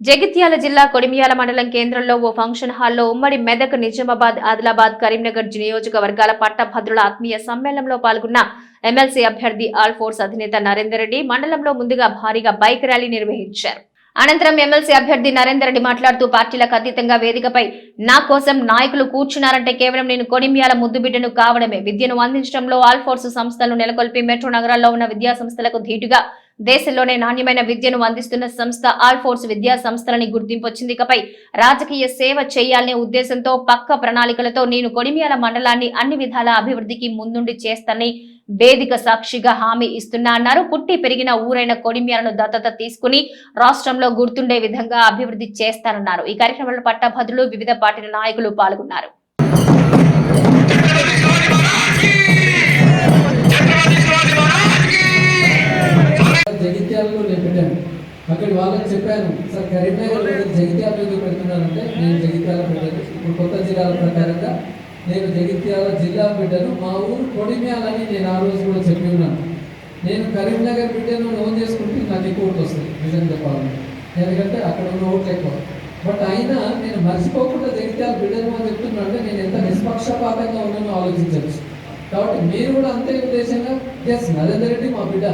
జగిత్యాల జిల్లా కొడిమియాల మండలం కేంద్రంలో ఓ ఫంక్షన్ హాల్లో ఉమ్మడి మెదక్, నిజామాబాద్, ఆదిలాబాద్, కరీంనగర్ నియోజకవర్గాల పట్టభద్రుల ఆత్మీయ సమ్మేళనంలో పాల్గొన్న ఎమ్మెల్సీ అభ్యర్థి ఆల్ ఫోర్స్ అధినేత నరేందర్ రెడ్డి మండలంలో ముందుగా భారీగా బైక్ ర్యాలీ నిర్వహించారు. అనంతరం ఎమ్మెల్సీ అభ్యర్థి నరేందర్ రెడ్డి మాట్లాడుతూ పార్టీలకు అతీతంగా వేదికపై నా కోసం నాయకులు కూర్చున్నారంటే కేవలం నేను కొడిమియాల ముద్దుబిడ్డను కావడమే. విద్యను అందించడంలో ఆల్ ఫోర్స్ సంస్థలను నెలకొల్పి మెట్రో నగరాల్లో ఉన్న విద్యా సంస్థలకు ధీటుగా దేశంలోనే నాణ్యమైన విద్యను అందిస్తున్న సంస్థ ఆల్ ఫోర్స్ విద్యా సంస్థలని గుర్తింపు వచ్చింది. ఇకపై రాజకీయ సేవ చేయాలనే ఉద్దేశంతో పక్క ప్రణాళికలతో నేను కొడిమియాల మండలాన్ని అన్ని విధాల అభివృద్ధికి ముందుండి చేస్తానని వేదిక సాక్షిగా హామీ ఇస్తున్నా అన్నారు. పుట్టి పెరిగిన ఊరైన కొడిమియాలను దత్తత తీసుకుని రాష్ట్రంలో గుర్తుండే విధంగా అభివృద్ధి చేస్తానన్నారు. ఈ కార్యక్రమంలో పట్టభద్రులు, వివిధ పార్టీల నాయకులు పాల్గొన్నారు. జగిత్యాలలో నేను పెట్టాను. అక్కడ వాళ్ళకి చెప్పాను, సార్ కరీంనగర్ జగిత్యాల ఎందుకు పెడుతున్నానంటే నేను జగిత్యాల పెట్టాను. ఇప్పుడు కొత్త జిల్లాల ప్రకారంగా నేను జగిత్యాల జిల్లా బిడ్డను, మా ఊరు కొడిమియాలని నేను ఆ రోజు కూడా చెప్పి ఉన్నాను. నేను కరీంనగర్ బిడ్డను నోన్ చేసుకుంటే నాకు ఎక్కువ ఓట్లు వస్తాయి నిజం చెప్పాలని, ఎందుకంటే అక్కడ ఉన్న ఓట్లు ఎక్కువ. బట్ అయినా నేను మర్చిపోకుండా జగిత్యాల బిడ్డను అని చెప్తున్నా అంటే నేను ఎంత నిష్పక్షపాతంగా ఉన్నానో ఆలోచించవచ్చు. కాబట్టి మీరు కూడా అంతే ఉద్దేశంగా ఎస్ నరేందర్ రెడ్డి మా బిడ్డ,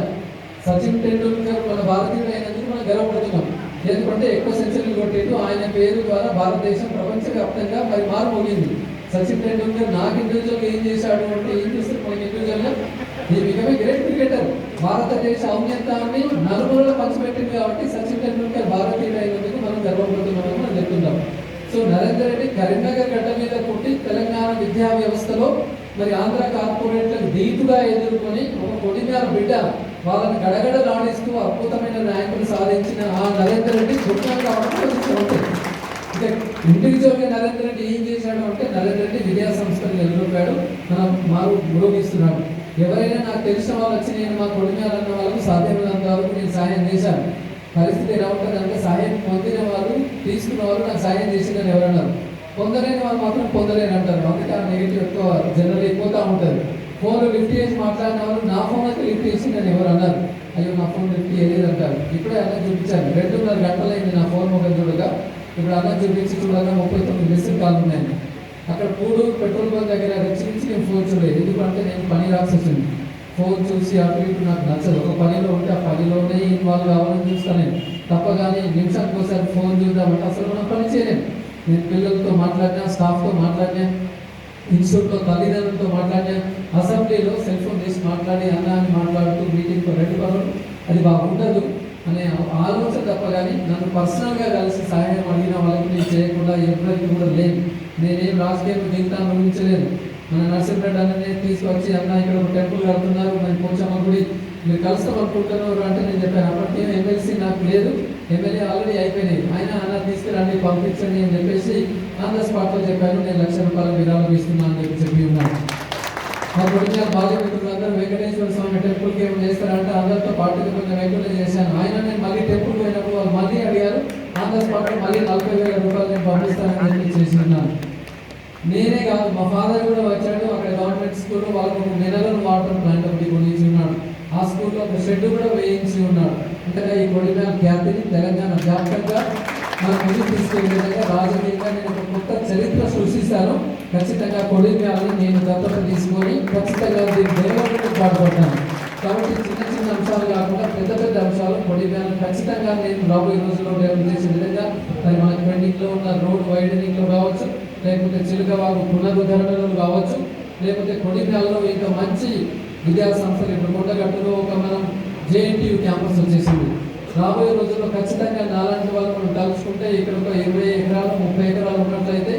సచిన్ టెండూల్కర్ మన భారతీయుడు అయినందుకు మనం గర్వపడుతున్నాం. ఎందుకంటే ఎక్కువ సెంచరీలు కొట్టేది ఆయన పేరు ద్వారా భారతదేశం ప్రపంచవ్యాప్తంగా మరి మారుమోగింది. సచిన్ టెండూల్కర్ నాకు ఇండివిజువల్గా ఏం చేశాడు అంటే ఏం చేస్తారు మనకి ఇండివిజువల్గా ఈ బికమ్ ఏ గ్రేట్ క్రికెటర్. భారతదేశ ఔన్నత్యాన్ని నలుగురులో పంచిపెట్టింది కాబట్టి సచిన్ టెండూల్కర్ భారతీయుడు అయినందుకు మనం గర్వపడుతున్నామని మనం చెప్తున్నాం. సో నరేందర్ రెడ్డి కరీంనగర్ గడ్డ మీద పుట్టి తెలంగాణ విద్యా వ్యవస్థలో మరి ఆంధ్ర కార్పొరేట్లకు ధీటుగా ఎదుర్కొని ఒక కొడిమియాల బిడ్డ వాళ్ళని గడగడలాడిస్తూ అద్భుతమైన నాయకులు సాధించిన ఆ నరేందర్ రెడ్డి గొప్పగా కావడం ఉంటుంది. ఇక ఇండివిజువల్గా నరేందర్ రెడ్డి ఏం చేశాడు అంటే నరేందర్ రెడ్డి విద్యా సంస్థలు ఎదుర్కొన్నాడు, మనం మురోగిస్తున్నాడు. ఎవరైనా నాకు తెలిసిన వాళ్ళు వచ్చి నేను మా కొడిమియాలన్న వాళ్ళకు సాధ్యమైనంత వరకు నేను సహాయం చేశాను. పరిస్థితి ఎలా ఉంటుంది అంటే సహాయం పొందిన వాళ్ళు తీసుకున్న వాళ్ళు నాకు సహాయం చేసిందని ఎవరన్నారు, పొందలేని వాళ్ళు మాత్రం పొందలేని అంటారు. అందుకే ఆ నెగిటివ్ ఎక్కువ జనరల్ అయిపోతూ ఉంటుంది. ఫోన్లు లిఫ్ట్ చేసి మాట్లాడిన వాళ్ళు నా ఫోన్ అయితే లిఫ్ట్ చేసి నేను ఎవరు అన్నారు, అయ్యో నా ఫోన్ లిఫ్ట్ చేయలేదు అంటారు. ఇప్పుడే అన్న చూపించాను, 2.5 గంటలైంది నా ఫోన్ మొక్క చూడగా. ఇప్పుడు అన్న చూపించి చూడగా 39 మిస్డ్ కాల్ ఉన్నాయండి. అక్కడ పూడూరు పెట్రోల్ బంక్ దగ్గర రచించి నేను ఫోన్ చూడలేదు. ఎందుకంటే నేను పని రాసి వచ్చింది. ఫోన్ చూసి అటు ఇటు నాకు నచ్చదు. ఒక పనిలో ఉంటే ఆ పనిలోనే ఇన్వాల్వ్ కావాలని చూస్తాను నేను తప్ప. కానీ నిమిషానికి ఒకసారి ఫోన్ చూద్దామంటే అసలు మనం పని చేయలేము. నేను పిల్లలతో మాట్లాడినా, స్టాఫ్తో మాట్లాడినా, ఇన్స్టిట్యూట్లో తల్లిదండ్రులతో మాట్లాడినా, అసెంబ్లీలో సెల్ ఫోన్ చేసి మాట్లాడి అన్న అని మాట్లాడుతూ మీటింగ్తో 2 పనులు అది బాగుండదు అనే ఆలోచన తప్ప. కానీ నన్ను పర్సనల్గా కలిసి సహాయం అడిగిన వాళ్ళకి నేను చేయకుండా ఎవరికి కూడా లేదు. నేనేం రాజకీయం జీవితాన్ని ఊహించలేదు. మన నరసింహరెడ్డి అన్ననే తీసుకొచ్చి అన్న ఇక్కడ ఒక టెంపుల్ కడుతున్నారు, మరి కొంచెం గుడి మీరు కలుస్తాం అనుకుంటున్నారు అంటే నేను చెప్పాను. అప్పటికి ఎమ్మెల్సీ నాకు లేదు, ఎమ్మెల్యే ఆల్రెడీ అయిపోయినాయి. ఆయన అన్న తీసుకురండి పంపించండి అని చెప్పేసి ఆన్ ద స్పాట్లో చెప్పాను. నేను ₹1,00,000 విరాళం ఇస్తున్నాను అని చెప్పి ఉన్నాను. మా కొడిమియాల బాల్య మిత్రులందరూ వెంకటేశ్వర స్వామి టెంపుల్కి ఏమైనా చేస్తారంటే అందరితో పాటుగా కొంచెం వెంకటే చేశాను. ఆయన నేను మళ్ళీ టెంపుల్ పోయినప్పుడు వాళ్ళు మళ్ళీ అడిగారు. ఆన్ ద స్పాట్లో మళ్ళీ ₹40,000 నేను పంపిస్తానని చెప్పి చేసి ఉన్నాను. నేనే కాదు, మా ఫాదర్ కూడా వచ్చాడు. అక్కడ గవర్నమెంట్ స్కూల్లో వాళ్ళకు మినరల్ వాటర్ ప్లాంట్ ఒకటి కొనిచ్చి ఉన్నాడు. ఆ స్కూల్లో ఒక షెడ్ కూడా వేయించి ఉన్నాడు. అంటే ఈ కొడిమియాల ఖ్యాతిని తెలంగాణ వ్యాప్తంగా మనం ముందుకు తీసుకెళ్లే విధంగా రాజకీయంగా నేను ఒక కొత్త చరిత్ర సృష్టిస్తాను. ఖచ్చితంగా కొడిమియాలని నేను దత్తత తీసుకొని ఖచ్చితంగా డెవలప్మెంట్ పాటుపడతాను. కాబట్టి చిన్న చిన్న అంశాలు కాకుండా పెద్ద పెద్ద అంశాలు కొడిమియాలను ఖచ్చితంగా నేను రాబోయే రోజుల్లో డెవలప్ చేసే విధంగా మరి మనకు పెండింగ్లో ఉన్న రోడ్ వైడనింగ్లో కావచ్చు, లేకపోతే చిలుకవాగు పునరుద్ధరణలు కావచ్చు, లేకపోతే కొడిమియాలలో ఇంకా మంచి విద్యా సంస్థలు ఇప్పుడు కొండగట్టులో ఒక మనం JNTU క్యాంపస్ వచ్చేసింది. రాబోయే రోజుల్లో ఖచ్చితంగా నాలాంటి వాళ్ళు మనం తలుచుకుంటే ఇక్కడ ఒక 20 ఎకరాలు 30 ఎకరాలు ఉన్నట్లయితే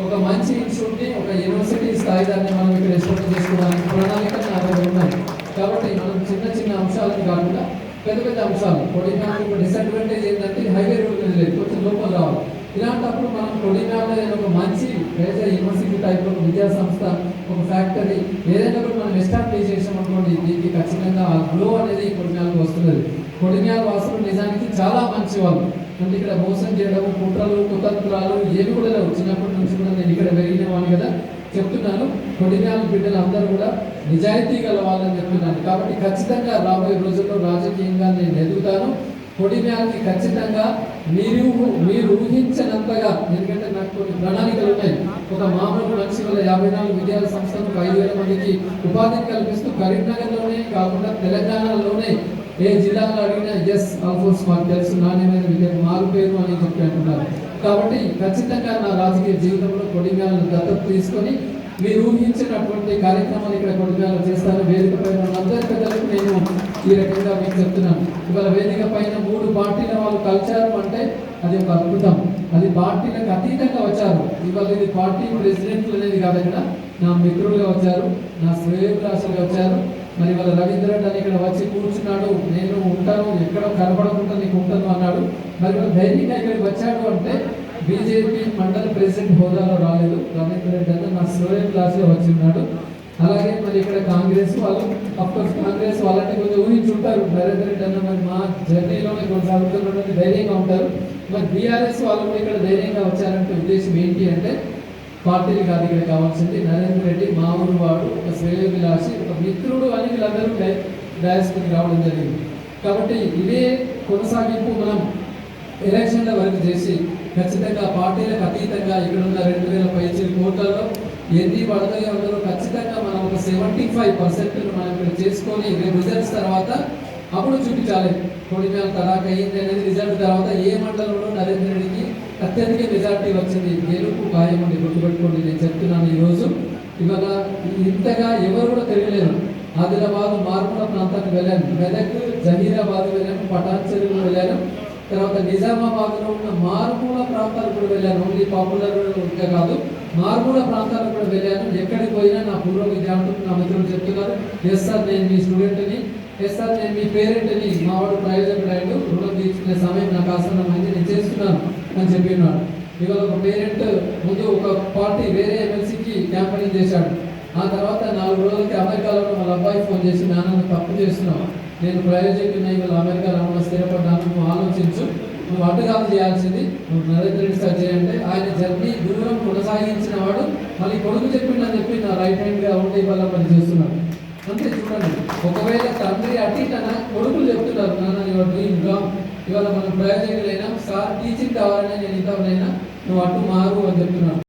ఒక మంచి ఇన్స్టిట్యూట్ని ఒక యూనివర్సిటీ స్థాయి దాన్ని మనం ఇక్కడ ఎస్టాబ్లిష్ చేసుకోవడానికి ప్రణాళిక నా దగ్గర ఉన్నాయి. కాబట్టి మనం చిన్న చిన్న అంశాలను కాకుండా పెద్ద పెద్ద అంశాలు. కొడిమియాలకు ఒక డిసడ్వాంటేజ్ ఏంటంటే హైవే రోడ్ మీద లేదు, కొంచెం లోపల రావాలి. ఇలాంటప్పుడు మనం కొడిమియాల ఒక మంచి మేజర్ యూనివర్సిటీ టైప్ ఒక విద్యా సంస్థ, ఒక ఫ్యాక్టరీ ఏదైనా కూడా మనం ఎస్టాబ్లిష్ చేసామనుకోండి, దీనికి ఖచ్చితంగా ఆ గ్లో అనేది కొడిమియాలకు వస్తున్నది. కొడిమియాల వాసులు నిజానికి చాలా మంచి వాళ్ళు. అంటే ఇక్కడ మోసం చేయడం, కుట్రలు కుతంత్రాలు ఏమి కూడా లేవు. చిన్నప్పటి నుంచి కూడా నేను ఇక్కడ పెరిగిన వాడిని కదా చెప్తున్నాను. కొడిమియాల బిడ్డలు అందరూ కూడా నిజాయితీ గల వాళ్ళని చెప్తున్నాను. కాబట్టి ఖచ్చితంగా రాబోయే రోజుల్లో రాజకీయంగా నేను ఎదుగుతాను. కొడిమ్యాలకి ఖచ్చితంగా మీరు ఊహించినంతగా, ఎందుకంటే నాకు కొన్ని ప్రణాళికలు ఉన్నాయి. ఒక మామూలు మనిషి వల్ల 54 విద్యాలయ సంస్థలకు 5,000 మందికి ఉపాధిని కల్పిస్తూ కరీంనగర్లోనే కాకుండా తెలంగాణలోనే ఏ జిల్లాలో అడిగినా ఎస్ ఆల్ఫోర్స్ మాకు తెలుసు నాణ్యమైన విద్యకు మారు పేరు అని చెప్పి అంటున్నారు. కాబట్టి ఖచ్చితంగా నా రాజకీయ జీవితంలో కొడిమ్యాలను దత్తత తీసుకొని మీరు ఊహించినటువంటి కార్యక్రమాలు ఇక్కడ కొడిమ్యాలలో చేస్తాను. వేదిక పైన అందరి పెద్దలకు నేను ఈ రకంగా మీకు చెప్తున్నాను. ఇవాళ వేదిక పైన 3 పార్టీల వాళ్ళు కలిశారు అంటే అది ఒక అద్భుతం. అది పార్టీలకు అతీతంగా వచ్చారు. ఇవాళ ఇది పార్టీ ప్రెసిడెంట్లు అనేది కాదు, ఇక్కడ నా మిత్రులుగా వచ్చారు, నా శ్రేయోభిలాషులుగా వచ్చారు. మరి వాళ్ళ రవీంద్ర రెడ్డి అని ఇక్కడ వచ్చి కూర్చున్నాడు, నేను ఉంటాను, ఎక్కడో కనపడకుండా నీకు ఉంటాను అన్నాడు. మరి వాళ్ళ ధైర్యంగా ఇక్కడికి వచ్చాడు అంటే బీజేపీ మండల ప్రెసిడెంట్ హోదాలో రాలేదు. రవీంద్ర రెడ్డి అన్న నా శ్రేయోభిలాషుగా వచ్చి ఉన్నాడు. అలాగే మరి ఇక్కడ కాంగ్రెస్ వాళ్ళు, అఫ్కోర్స్ కాంగ్రెస్ వాళ్ళంటే కొంచెం ఊహించుంటారు, నరేంద్ర రెడ్డి అన్న మరి మా జర్నీలోనే కొనసాగుతున్నటువంటి ధైర్యంగా ఉంటారు. మరి బీఆర్ఎస్ వాళ్ళు కూడా ఇక్కడ ధైర్యంగా వచ్చారంటే ఉద్దేశం ఏంటి అంటే పార్టీలు కాదు ఇక్కడ కావాల్సింది, నరేంద్ర రెడ్డి మా ఊరు వాడు, ఒక శ్రేయోభిలాషి, ఒక మిత్రుడు అని వీళ్ళందరూ డయాస్కి రావడం జరిగింది. కాబట్టి ఇదే కొనసాగింపు మనం ఎలక్షన్ల వరకు చేసి ఖచ్చితంగా పార్టీలకు అతీతంగా ఇక్కడ ఉన్న 2,000 పైచీల కోట్లలో ఎన్ని పడతాయో అందులో ఖచ్చితంగా మనం ఒక 75% మనం ఇక్కడ చేసుకొని రిజల్ట్స్ తర్వాత అప్పుడు చూపించాలి కొడిమ్యాల తడాక ఏంటి అనేది. రిజల్ట్ తర్వాత ఏ మండలంలో నరేంద్ర రెడ్డికి అత్యధిక మెజార్టీ వచ్చింది, గెలుపు ఖాయమండి, గుర్తుపెట్టుకోండి. నేను చెప్తున్నాను ఈరోజు ఇవాళ ఇంతగా ఎవరు కూడా తెలియలేదు. ఆదిలాబాద్ మారుమూల ప్రాంతానికి వెళ్ళాను, మెదక్ జహీరాబాద్ వెళ్ళాను, పటాన్చెరువు వెళ్ళాను, తర్వాత నిజామాబాద్లో ఉన్న మారుమూల ప్రాంతాలకు కూడా వెళ్ళాను. ఓన్లీ పాపులర్ ఇంకా కాదు, మారుమూల ప్రాంతాలకు కూడా వెళ్ళాను. ఎక్కడికి పోయినా నా పూర్వ విద్యార్థులు నా మిత్రులు చెప్తున్నారు, ఎస్ సార్ నేను మీ స్టూడెంట్ని, ఎస్ సార్ నేను మీ పేరెంట్ని, మా వాడు ప్రయోజకుడు, రుణం తీర్చుకునే సమయం నాకు ఆసన్నమైంది, నేను చేస్తున్నాను అని చెప్పినాడు. ఇవాళ ఒక పేరెంట్ ముందు ఒక పార్టీ వేరే ఎమ్మెల్సీకి క్యాంపెయినింగ్ చేశాడు. ఆ తర్వాత 4 రోజులకి అమెరికాలో వాళ్ళ అబ్బాయి ఫోన్ చేసి నాన్న తప్పు చేస్తున్నావు, నేను ప్రయోజకుడిని, ఇవాళ అమెరికాలో స్థిరపడ్డాను, నువ్వు ఆలోచించు, నువ్వు అడ్డుగాలు చేయాల్సింది, నువ్వు నరేంద్ర రెడ్డి సార్ చేయంటే ఆయన జర్నీ దూరం కొనసాగించిన వాడు మళ్ళీ కొడుకు చెప్పిండని చెప్పి నా రైట్ హ్యాండ్గా ఉంటే ఇవాళ పని చేస్తున్నాడు. అంతే చూడండి, ఒకవేళ తండ్రి అటీటన కొడుకులు చెప్తున్నారు నాన్న యువర్ డూయింగ్ రాంగ్, ఇవాళ మనం ప్రయోజకులైనా సార్ టీచింగ్ కావాలని నేను ఇంతవరైనా నువ్వు అటు మారు అని చెప్తున్నాను.